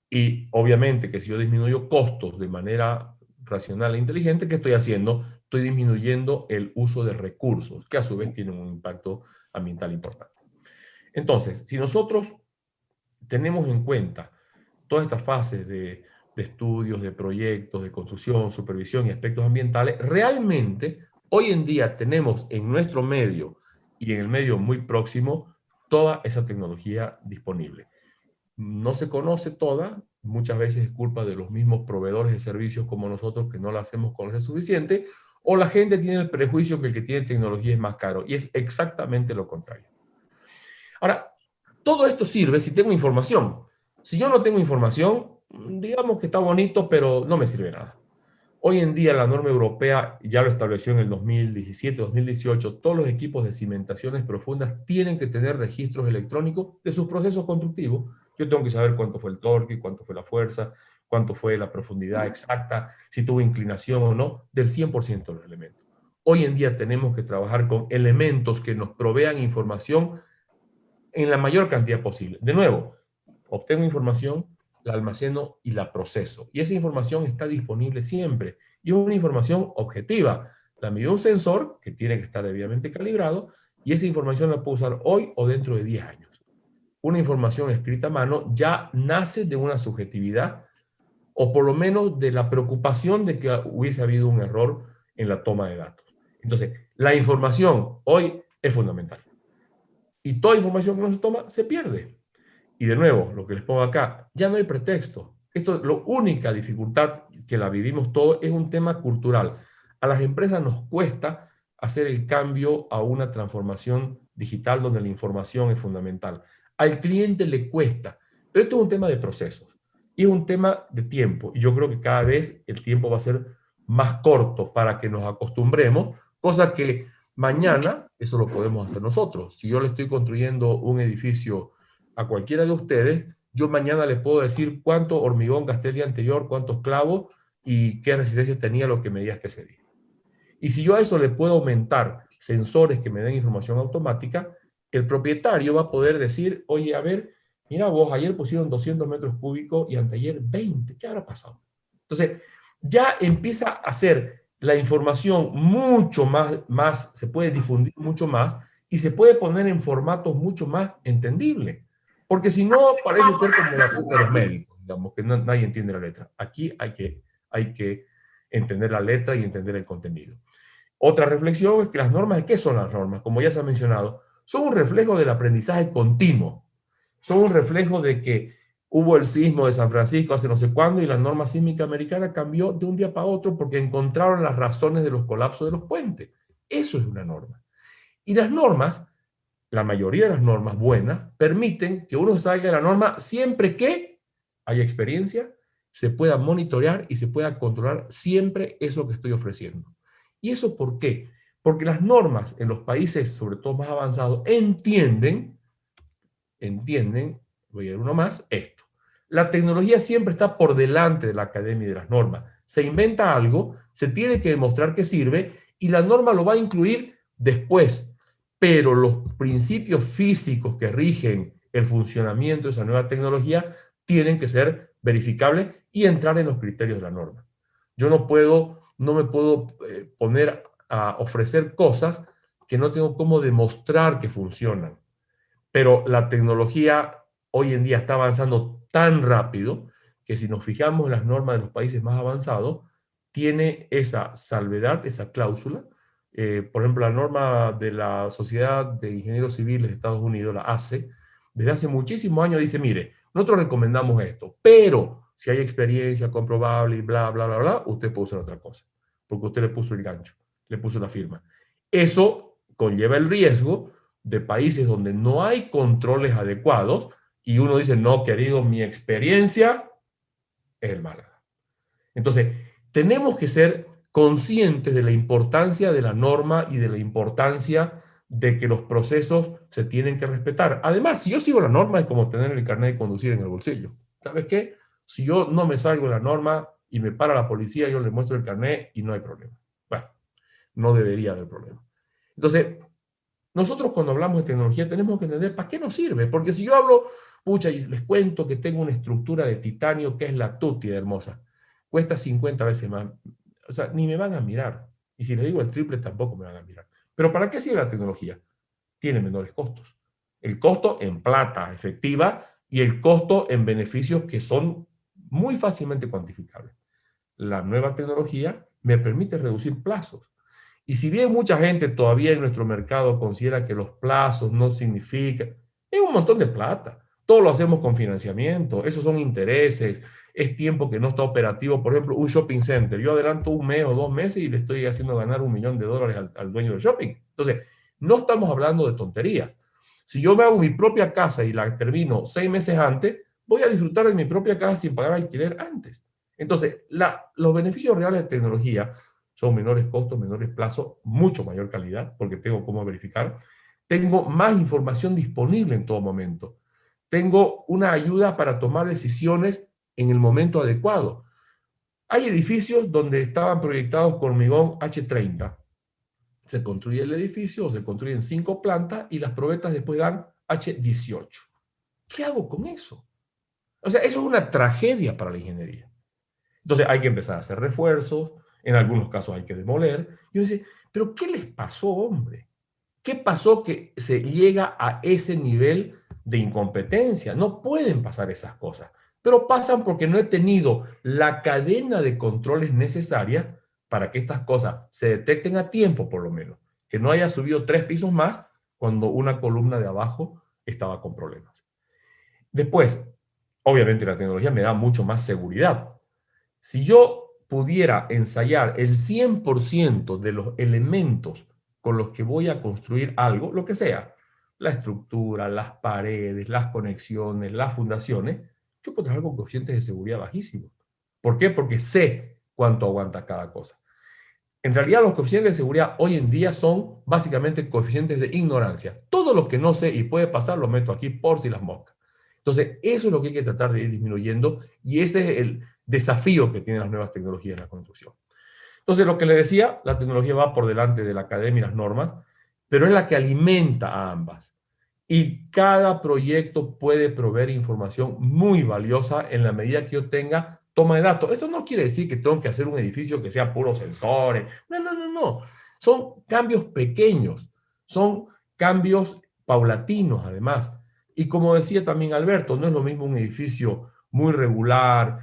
B: Y obviamente que si yo disminuyo costos de manera racional e inteligente, ¿qué estoy haciendo? Estoy disminuyendo el uso de recursos, que a su vez tienen un impacto ambiental importante. Entonces, si nosotros tenemos en cuenta todas estas fases de estudios, de proyectos, de construcción, supervisión y aspectos ambientales, realmente hoy en día tenemos en nuestro medio y en el medio muy próximo toda esa tecnología disponible. No se conoce toda, muchas veces es culpa de los mismos proveedores de servicios como nosotros que no la hacemos conocer suficiente, o la gente tiene el prejuicio que el que tiene tecnología es más caro, y es exactamente lo contrario. Ahora, todo esto sirve si tengo información. Si yo no tengo información, digamos que está bonito, pero no me sirve nada. Hoy en día la norma europea ya lo estableció en el 2017, 2018, todos los equipos de cimentaciones profundas tienen que tener registros electrónicos de sus procesos constructivos. Yo tengo que saber cuánto fue el torque, cuánto fue la fuerza, cuánto fue la profundidad exacta, si tuvo inclinación o no, del 100% de los elementos. Hoy en día tenemos que trabajar con elementos que nos provean información en la mayor cantidad posible. De nuevo, obtengo información, la almaceno y la proceso. Y esa información está disponible siempre. Y es una información objetiva. La mide un sensor que tiene que estar debidamente calibrado y esa información la puedo usar hoy o dentro de 10 años. Una información escrita a mano ya nace de una subjetividad o por lo menos de la preocupación de que hubiese habido un error en la toma de datos. Entonces, la información hoy es fundamental. Y toda información que no se toma se pierde. Y de nuevo, lo que les pongo acá, ya no hay pretexto. Esto, la única dificultad que la vivimos todos es un tema cultural. A las empresas nos cuesta hacer el cambio a una transformación digital donde la información es fundamental. Al cliente le cuesta, pero esto es un tema de procesos y es un tema de tiempo. Y yo creo que cada vez el tiempo va a ser más corto para que nos acostumbremos, cosa que mañana eso lo podemos hacer nosotros. Si yo le estoy construyendo un edificio a cualquiera de ustedes, yo mañana le puedo decir cuánto hormigón gasté el día anterior, cuántos clavos y qué resistencia tenía lo que medías ese día. Y si yo a eso le puedo aumentar sensores que me den información automática, el propietario va a poder decir, oye, a ver, mira vos, ayer pusieron 200 metros cúbicos y anteayer 20, ¿qué habrá pasado? Entonces, ya empieza a ser la información mucho más, se puede difundir mucho más y se puede poner en formatos mucho más entendibles. Porque si no, parece ser como la ruta de los médicos, digamos, que nadie entiende la letra. Aquí hay que entender la letra y entender el contenido. Otra reflexión es que las normas, ¿qué son las normas? Como ya se ha mencionado, son un reflejo del aprendizaje continuo. Son un reflejo de que hubo el sismo de San Francisco hace no sé cuándo y la norma sísmica americana cambió de un día para otro porque encontraron las razones de los colapsos de los puentes. Eso es una norma. Y las normas, la mayoría de las normas buenas, permiten que uno salga de la norma siempre que haya experiencia, se pueda monitorear y se pueda controlar siempre eso que estoy ofreciendo. ¿Y eso por qué? Porque las normas en los países, sobre todo más avanzados, entienden, voy a ir uno más, esto. La tecnología siempre está por delante de la academia y de las normas. se inventa algo, se tiene que demostrar que sirve y la norma lo va a incluir después. Pero los principios físicos que rigen el funcionamiento de esa nueva tecnología tienen que ser verificables y entrar en los criterios de la norma. Yo no me puedo poner a ofrecer cosas que no tengo cómo demostrar que funcionan. Pero la tecnología hoy en día está avanzando tan rápido que si nos fijamos en las normas de los países más avanzados, tiene esa salvedad, esa cláusula. Por ejemplo, la norma de la Sociedad de Ingenieros Civiles de Estados Unidos, la ACE, desde hace muchísimos años dice, mire, nosotros recomendamos esto, pero si hay experiencia comprobable y bla, bla, bla, bla, usted puede usar otra cosa, porque usted le puso el gancho, le puso la firma. Eso conlleva el riesgo de países donde no hay controles adecuados y uno dice, no, querido, mi experiencia es el Málaga. Entonces, tenemos que ser conscientes de la importancia de la norma y de la importancia de que los procesos se tienen que respetar. Además, si yo sigo la norma es como tener el carnet de conducir en el bolsillo. ¿Sabes qué? Si yo no me salgo de la norma y me para la policía, yo le muestro el carnet y no hay problema. Bueno, no debería haber problema. Entonces, nosotros cuando hablamos de tecnología tenemos que entender para qué nos sirve. Porque si yo hablo, pucha, y les cuento que tengo una estructura de titanio que es la tutti de hermosa, cuesta 50 veces más. O sea, ni me van a mirar. Y si les digo el triple, tampoco me van a mirar. Pero ¿para qué sirve la tecnología? Tiene menores costos. El costo en plata efectiva y el costo en beneficios que son muy fácilmente cuantificables. La nueva tecnología me permite reducir plazos. Y si bien mucha gente todavía en nuestro mercado considera que los plazos no significan, es un montón de plata. Todo lo hacemos con financiamiento, esos son intereses, es tiempo que no está operativo. Por ejemplo, un shopping center, yo adelanto un mes o 2 meses y le estoy haciendo ganar $1.000.000 al dueño del shopping. Entonces, no estamos hablando de tonterías. Si yo me hago mi propia casa y la termino 6 meses antes, voy a disfrutar de mi propia casa sin pagar alquiler antes. Entonces, los beneficios reales de tecnología son menores costos, menores plazos, mucho mayor calidad, porque tengo cómo verificar. Tengo más información disponible en todo momento. Tengo una ayuda para tomar decisiones en el momento adecuado. Hay edificios donde estaban proyectados con hormigón H30. Se construye el edificio o se construyen 5 plantas y las probetas después dan H18. ¿Qué hago con eso? O sea, eso es una tragedia para la ingeniería. Entonces hay que empezar a hacer refuerzos, en algunos casos hay que demoler. Y uno dice, ¿pero qué les pasó, hombre? ¿Qué pasó que se llega a ese nivel de incompetencia? No pueden pasar esas cosas, pero pasan porque no he tenido la cadena de controles necesarias para que estas cosas se detecten a tiempo, por lo menos. Que no haya subido 3 pisos más cuando una columna de abajo estaba con problemas. Después, obviamente la tecnología me da mucho más seguridad. Si yo pudiera ensayar el 100% de los elementos con los que voy a construir algo, lo que sea, la estructura, las paredes, las conexiones, las fundaciones, yo puedo trabajar con coeficientes de seguridad bajísimos. ¿Por qué? Porque sé cuánto aguanta cada cosa. En realidad los coeficientes de seguridad hoy en día son básicamente coeficientes de ignorancia. Todo lo que no sé y puede pasar lo meto aquí por si las moscas. Entonces, eso es lo que hay que tratar de ir disminuyendo y ese es el desafío que tienen las nuevas tecnologías en la construcción. Entonces, lo que le decía, la tecnología va por delante de la academia y las normas, pero es la que alimenta a ambas. Y cada proyecto puede proveer información muy valiosa en la medida que yo tenga toma de datos. Esto no quiere decir que tengo que hacer un edificio que sea puro sensores. No, no, no, no. Son cambios pequeños, son cambios paulatinos además. Y como decía también Alberto, no es lo mismo un edificio muy regular,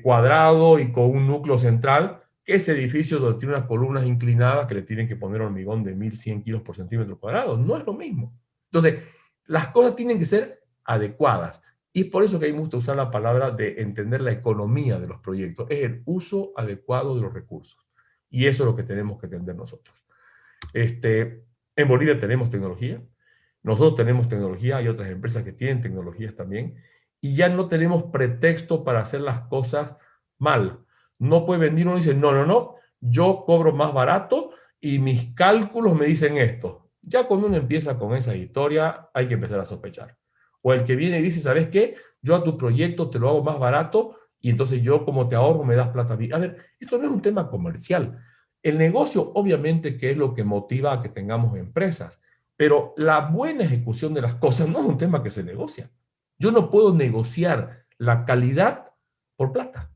B: cuadrado y con un núcleo central, que ese edificio donde tiene unas columnas inclinadas que le tienen que poner hormigón de 1.100 kilos por centímetro cuadrado. No es lo mismo. Entonces, las cosas tienen que ser adecuadas. Y por eso que a mí me gusta usar la palabra de entender la economía de los proyectos. Es el uso adecuado de los recursos. Y eso es lo que tenemos que entender nosotros. En Bolivia tenemos tecnología. Nosotros tenemos tecnología, hay otras empresas que tienen tecnologías también, y ya no tenemos pretexto para hacer las cosas mal. No puede venir uno y decir, no, no, no, yo cobro más barato y mis cálculos me dicen esto. Ya cuando uno empieza con esa historia, hay que empezar a sospechar. O el que viene y dice, ¿sabes qué? Yo a tu proyecto te lo hago más barato y entonces yo como te ahorro me das plata a mí. A ver, esto no es un tema comercial. El negocio obviamente que es lo que motiva a que tengamos empresas, pero la buena ejecución de las cosas no es un tema que se negocia. Yo no puedo negociar la calidad por plata,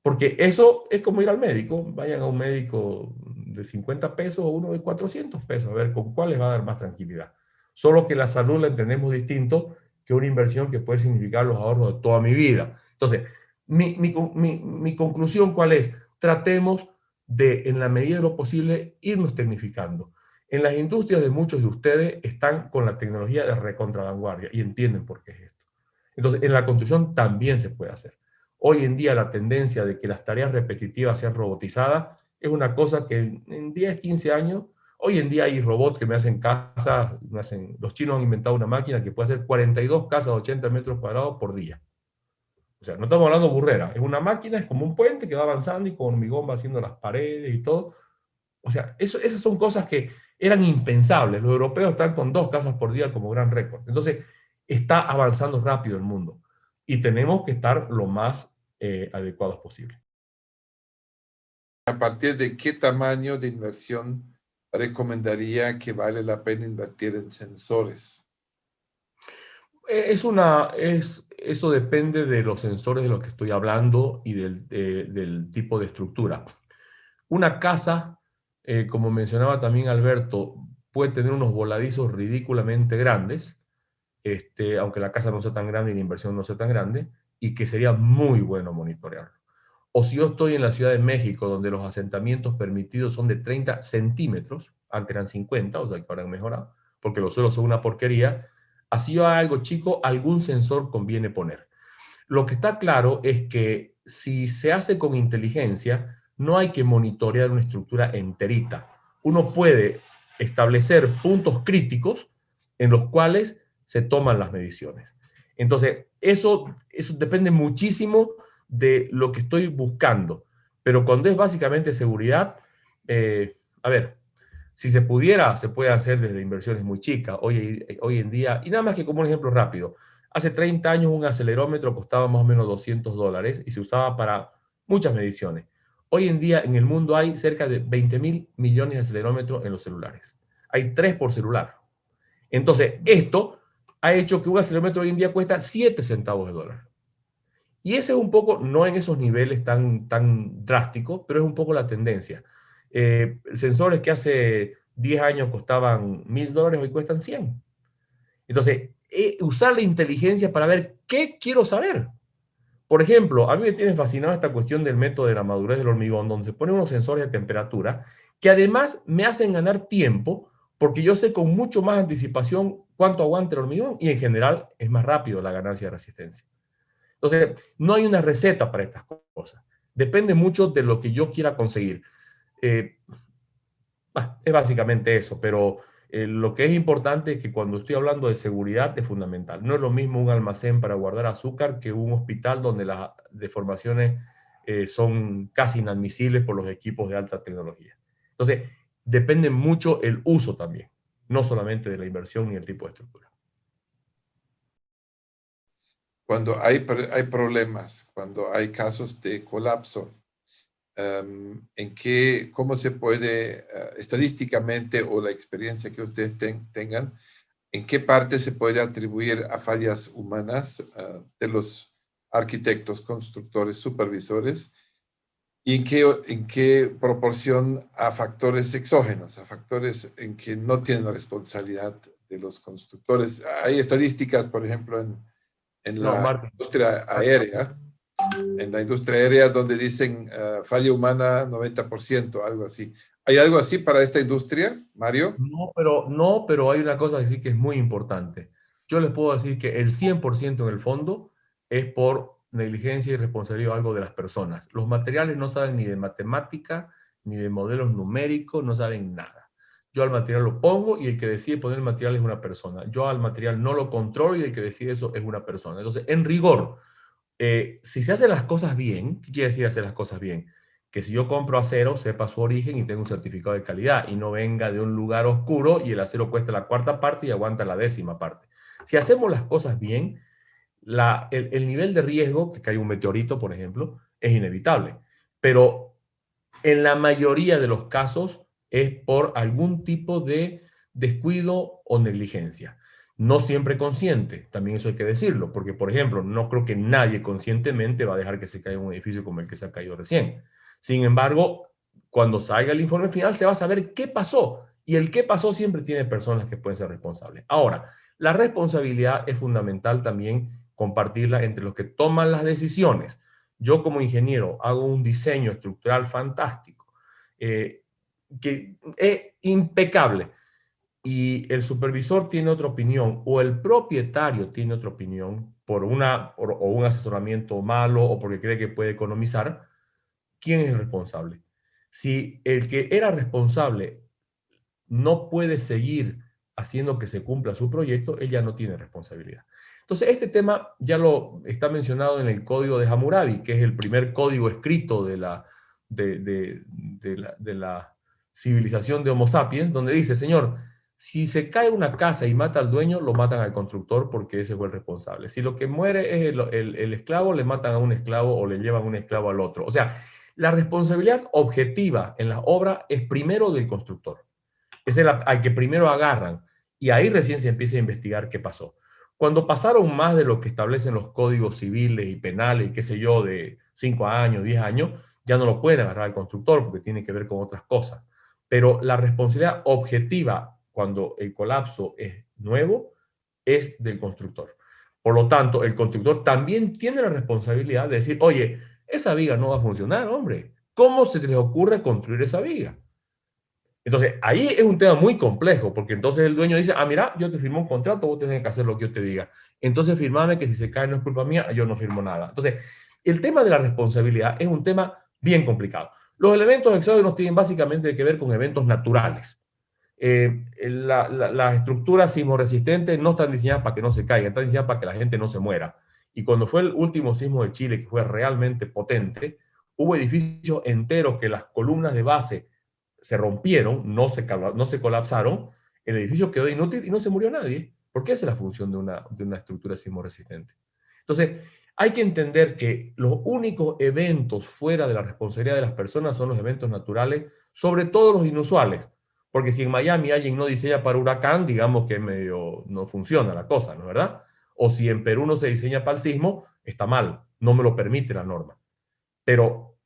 B: porque eso es como ir al médico. Vayan a un médico de 50 pesos o uno de 400 pesos, a ver con cuál les va a dar más tranquilidad. Solo que la salud la entendemos distinto que una inversión que puede significar los ahorros de toda mi vida. Entonces, mi conclusión, ¿cuál es? Tratemos de, en la medida de lo posible, irnos tecnificando. En las industrias de muchos de ustedes están con la tecnología de recontravanguardia y entienden por qué es esto. Entonces, en la construcción también se puede hacer. Hoy en día la tendencia de que las tareas repetitivas sean robotizadas es una cosa que en 10, 15 años, hoy en día hay robots que me hacen casas, los chinos han inventado una máquina que puede hacer 42 casas de 80 metros cuadrados por día. O sea, no estamos hablando de burrera, es una máquina, es como un puente que va avanzando y con hormigón va haciendo las paredes y todo. O sea, esas son cosas que eran impensables. Los europeos están con 2 casas por día como gran récord. Entonces, está avanzando rápido el mundo y tenemos que estar lo más adecuados posible.
C: ¿A partir de qué tamaño de inversión recomendaría que vale la pena invertir en sensores?
B: Eso depende de los sensores de los que estoy hablando y del tipo de estructura. Una casa, como mencionaba también Alberto, puede tener unos voladizos ridículamente grandes, aunque la casa no sea tan grande y la inversión no sea tan grande, y que sería muy bueno monitorearlo. O si yo estoy en la Ciudad de México, donde los asentamientos permitidos son de 30 centímetros, antes eran 50, o sea que ahora han mejorado, porque los suelos son una porquería, así yo haga algo chico, algún sensor conviene poner. Lo que está claro es que si se hace con inteligencia, no hay que monitorear una estructura enterita. Uno puede establecer puntos críticos en los cuales se toman las mediciones. Entonces, eso depende muchísimo de lo que estoy buscando. Pero cuando es básicamente seguridad, a ver, si se pudiera, se puede hacer desde inversiones muy chicas. Hoy en día, y nada más que como un ejemplo rápido, hace 30 años un acelerómetro costaba más o menos $200 y se usaba para muchas mediciones. Hoy en día en el mundo hay cerca de 20.000 millones de acelerómetros en los celulares. Hay 3 por celular. Entonces, esto ha hecho que un acelerómetro hoy en día cuesta 7 centavos de dólar. Y ese es un poco, no en esos niveles tan drásticos, pero es un poco la tendencia. Sensores que hace 10 años costaban $1.000, hoy cuestan 100. Entonces, usar la inteligencia para ver qué quiero saber. Por ejemplo, a mí me tiene fascinado esta cuestión del método de la madurez del hormigón, donde se ponen unos sensores de temperatura que además me hacen ganar tiempo, porque yo sé con mucho más anticipación cuánto aguanta el hormigón y en general es más rápido la ganancia de resistencia. Entonces, no hay una receta para estas cosas. Depende mucho de lo que yo quiera conseguir. Es básicamente eso, pero lo que es importante es que cuando estoy hablando de seguridad es fundamental. No es lo mismo un almacén para guardar azúcar que un hospital donde las deformaciones son casi inadmisibles por los equipos de alta tecnología. Entonces, depende mucho el uso también, no solamente de la inversión ni el tipo de estructura.
C: Cuando hay problemas, cuando hay casos de colapso, ¿cómo se puede, estadísticamente o la experiencia que ustedes tengan, en qué parte se puede atribuir a fallas humanas de los arquitectos, constructores, supervisores, y en qué proporción a factores exógenos, a factores en que no tienen la responsabilidad de los constructores? Hay estadísticas, por ejemplo, en la industria aérea, donde dicen falla humana 90%, algo así. ¿Hay algo así para esta industria, Mario?
B: No, pero hay una cosa que sí que es muy importante. Yo les puedo decir que el 100% en el fondo es por negligencia y responsabilidad o algo de las personas. Los materiales no saben ni de matemática, ni de modelos numéricos, no saben nada. Yo al material lo pongo y el que decide poner el material es una persona. Yo al material no lo controlo y el que decide eso es una persona. Entonces, en rigor, si se hacen las cosas bien, ¿qué quiere decir hacer las cosas bien? Que si yo compro acero, sepa su origen y tenga un certificado de calidad y no venga de un lugar oscuro y el acero cuesta la 1/4 parte y aguanta la 10ª parte. Si hacemos las cosas bien, el nivel de riesgo, que caiga un meteorito, por ejemplo, es inevitable. Pero en la mayoría de los casos es por algún tipo de descuido o negligencia. No siempre consciente, también eso hay que decirlo, porque, por ejemplo, no creo que nadie conscientemente va a dejar que se caiga un edificio como el que se ha caído recién. Sin embargo, cuando salga el informe final se va a saber qué pasó, y el qué pasó siempre tiene personas que pueden ser responsables. Ahora, la responsabilidad es fundamental también compartirla entre los que toman las decisiones. Yo como ingeniero hago un diseño estructural fantástico, que es impecable, y el supervisor tiene otra opinión o el propietario tiene otra opinión o un asesoramiento malo o porque cree que puede economizar, ¿quién es el responsable? Si el que era responsable no puede seguir haciendo que se cumpla su proyecto, él ya no tiene responsabilidad. Entonces, este tema ya lo está mencionado en el código de Hammurabi, que es el primer código escrito de la civilización de Homo sapiens, donde dice, señor, si se cae una casa y mata al dueño, lo matan al constructor porque ese fue el responsable. Si lo que muere es el esclavo, le matan a un esclavo o le llevan un esclavo al otro. O sea, la responsabilidad objetiva en la obra es primero del constructor. Es al que primero agarran y ahí recién se empieza a investigar qué pasó. Cuando pasaron más de lo que establecen los códigos civiles y penales, qué sé yo, de 5 años, 10 años, ya no lo pueden agarrar al constructor porque tiene que ver con otras cosas. Pero la responsabilidad objetiva cuando el colapso es nuevo es del constructor. Por lo tanto, el constructor también tiene la responsabilidad de decir, oye, esa viga no va a funcionar, hombre. ¿Cómo se les ocurre construir esa viga? Entonces, ahí es un tema muy complejo, porque entonces el dueño dice, ah, mira, yo te firmo un contrato, vos tenés que hacer lo que yo te diga. Entonces, firmame que si se cae no es culpa mía, yo no firmo nada. Entonces, el tema de la responsabilidad es un tema bien complicado. Los elementos exógenos tienen básicamente que ver con eventos naturales. Las estructuras sismoresistentes no están diseñadas para que no se caigan, están diseñadas para que la gente no se muera. Y cuando fue el último sismo de Chile, que fue realmente potente, hubo edificios enteros que las columnas de base se rompieron, no se colapsaron, el edificio quedó inútil y no se murió nadie, porque esa es la función de una estructura sismoresistente. Entonces, hay que entender que los únicos eventos fuera de la responsabilidad de las personas son los eventos naturales, sobre todo los inusuales, porque si en Miami alguien no diseña para huracán, digamos que medio no funciona la cosa, ¿no es verdad? O si en Perú no se diseña para el sismo, está mal, no me lo permite la norma. Pero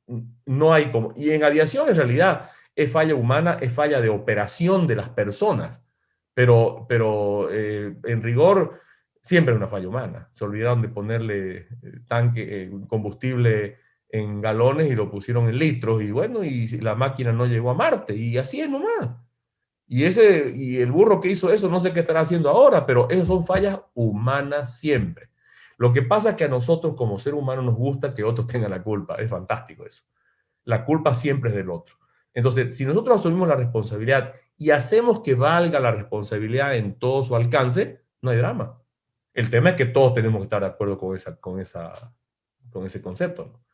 B: no hay como... Y en aviación, en realidad, es falla humana, es falla de operación de las personas, pero en rigor siempre es una falla humana. Se olvidaron de ponerle combustible en galones y lo pusieron en litros, y bueno, y la máquina no llegó a Marte, y así es nomás. Y el burro que hizo eso, no sé qué estará haciendo ahora, pero esas son fallas humanas siempre. Lo que pasa es que a nosotros como ser humano nos gusta que otros tengan la culpa. Es fantástico eso. La culpa siempre es del otro. Entonces, si nosotros asumimos la responsabilidad y hacemos que valga la responsabilidad en todo su alcance, no hay drama. El tema es que todos tenemos que estar de acuerdo con ese concepto, ¿no?